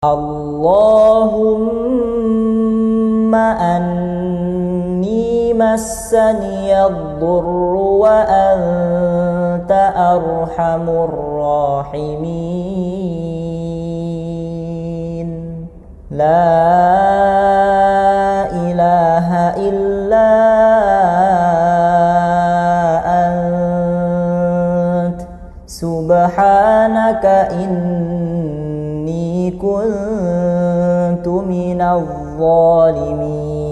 اللهم أني مسني الضر وأنت أرحم الراحمين لا إله إلا أنت سبحانك إني كنت من الظالمين.